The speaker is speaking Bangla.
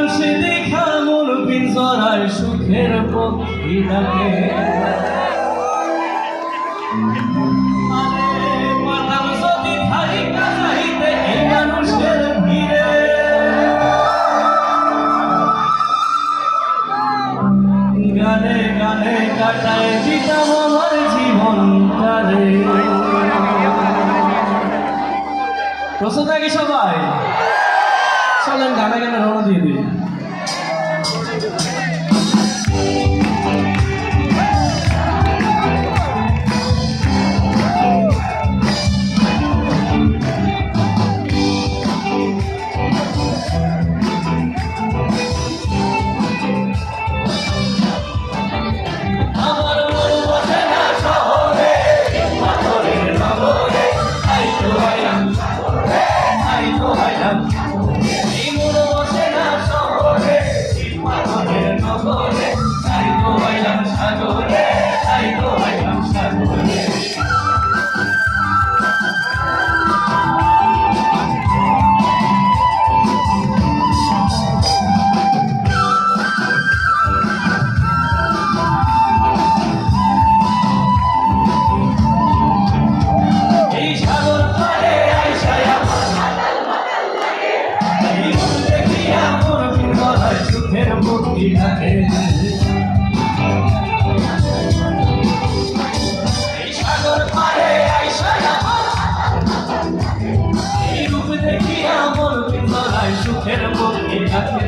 মানুষে দেখা মন পিঞ্জরায় সুখের পক্ষী ডাকে মাতাল যদি থাকি কাছাইতে এই মানুষের ভিড়ে গানে গানে কাটায় দিতাম আমার জীবনটারে। প্রশ্ন থাকি সবাই, চলেন গানে গানে রওনা দিয়ে দিই। সাগর পারে এই রূপ দেখিয়া মন সুখের মুক্তি থাকে।